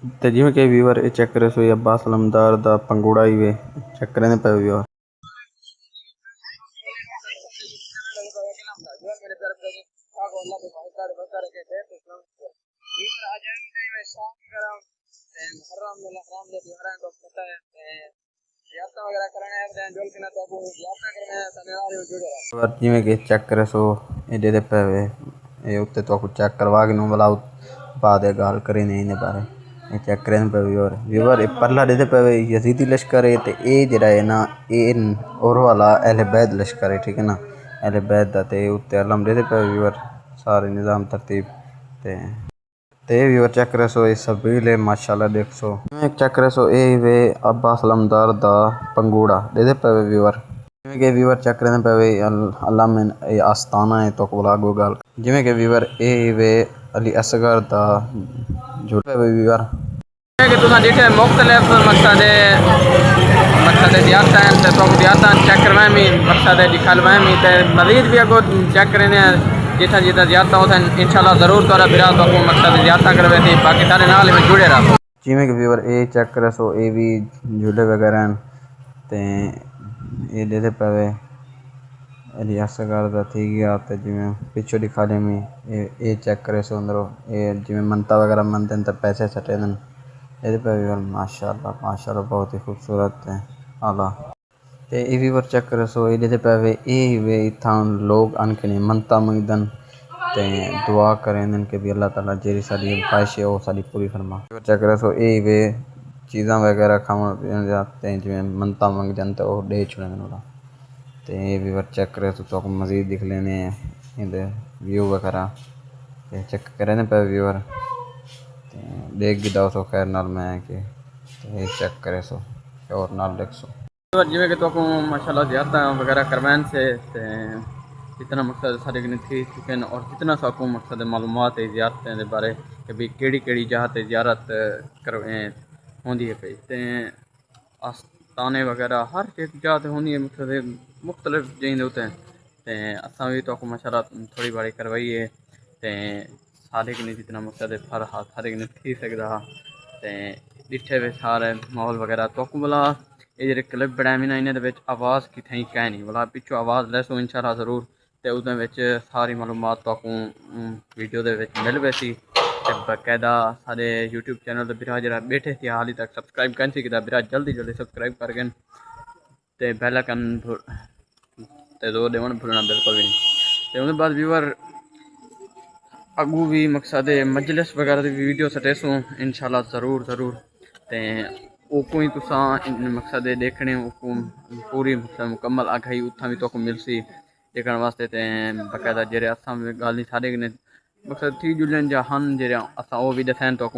ਤੇ ਜਿਵੇਂ ਕਿ ਵੀਵਰ ਇਹ ਚੈੱਕ ਕਰੇ ਸੋ ਇਹ अब्बास लमदार ਦਾ ਪੰਗੂੜਾ ਹੀ ਵੇ ਚੈੱਕ ਕਰੇ ਨੇ ਪਏ ਵੀਵਰ ਜਿਵੇਂ ਕਿ ਚੈੱਕ ਕਰੇ ਸੋ ਇਹਦੇ ਤੇ ਪਏ ਵੇ ਇਹ ਉੱਤੇ ਤੋਂ ਕੁਝ ਚੈੱਕ ਕਰਵਾ ਕੇ ਨੂੰ ਬੁਲਾਓ बाद गाल करे नहीं ने बारे ये चेक करें पे व्यूअर ये परला देते पे यजीदी लश्कर है तो ये जरा है ना ये और वाला अहले बैद लश्कर है ठीक है ना अहले बैद दा ते उत्ते अलम देते पे व्यूअर सारे निज़ाम तरतीब ते व्यूअर चेक करे सो ये सबील है माशाल्लाह देख सो एक चेक करे सो ये वे अब्बास लमदार दा पंगूड़ा देते पे व्यूअर जिमें कि व्यूअर चेक करें पे अल्लाह में आस्ताना है तो कोला गो गाल जिमें कि व्यूअर ये वे अली असगर दा जुड़े हुए व्यूअर कि तुसा डिटे मुख्तलिफ मकसद दियाता हैं तो दियाता चेक करवाएं मी मकसद दिखालवाएं मी ते मजीद भी अगो चेक करें जितना जितना दियाता होता है इंशाल्लाह ज़रूर तोरा बिरा तो को मकसद दियाता करवे थी बाकी सारे नाल में जुड़े रहो जिमें कि व्यूअर ए चेक करे सो ए भी जुड़े वगैरह ते ये देते पवे असगर थी गया तो जिमें पिछू दिखा दे में ये चेक करे सो अंदरों ये जिमें मनता वगैरह मनते हैं तो पैसे सटे दिन ये पे भी माशाल्लाह माशाल्लाह बहुत ही खूबसूरत है आला ते ये भी चेक करे सो ये पे ये वे इतना लोग अनके नहीं मनता मंगदन ते दुआ करें दिन के भी अल्लाह ताला जेरी सारी ख्वाहिश है वो सारी पूरी फरमा चेक करे सो ये वे चीज़ा वगैरह खावन जाते हैं जिमें मनता मंग जान तो वो दे छुड़े तो ये व्यूअर चेक करे तो मज़ीद दिख लेने इधर व्यू वगैरह चेक करें पे व्यूअर देख भी दो सो खैर नाल मैं कि ये चेक करे सो और नाल देख सो जिमें कि तो माशाल्लाह ज़्यादा वगैरह करवाने से जितना मकसद सारे थी चुके हैं और जितना साकू मकसद मालूमात है ज़्यारतें के बारे कि भाई केड़ी केड़ी जगह ते ज़्यारत करवे होंदी है पे ते आस्ताने वगैरह हर एक जगह ते होंदी है मकसद मुख्तलिफ जगह होते हैं तो असा भी तो माशाल्लाह थोड़ी बारी करवाई है तो सारे कि जितना मकसद हर हाथ सारे कि थी सकता तो डिठे वे सारे माहौल वगैरह तो भला ये जो क्लिप बनाए ना इन्हें आवाज़ कितनी कह नहीं भला पिछू आवाज़ लैसो इंशाल्लाह ज़रूर तो उसमें सारी मालूमात तो वीडियो के मिल वैसी बाकायदा सारे यूट्यूब चैनल बिरा जरा बैठे थे हाली तक सब्सक्राइब कर सी बिरा जल्दी जल्दी सब्सक्राइब करके ते बेल आइकन ते दो देवन भूलना बिल्कुल भी नहीं तो उसके बाद व्यूअर अगू भी मकसद मजलिस वगैरह की वीडियो सटेसू इंशाल्लाह ज़रूर ज़रूर तो उको ही तुसा मकसद देखने पूरी मुकम्मल आगाही उत्थां भी तो मिल सी देखने वास्ते तो बाकायदा जेरे असा गल सारे मकसद थी जुलन जा हन जे असा वो भी दसन तो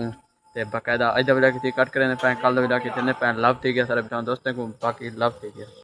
बाकायदा अज का वीडियो किसी कट करें पैं कल का वीडियो किसी पैं लव थी गया सारे दोस्तों को बाकी लव थी गया।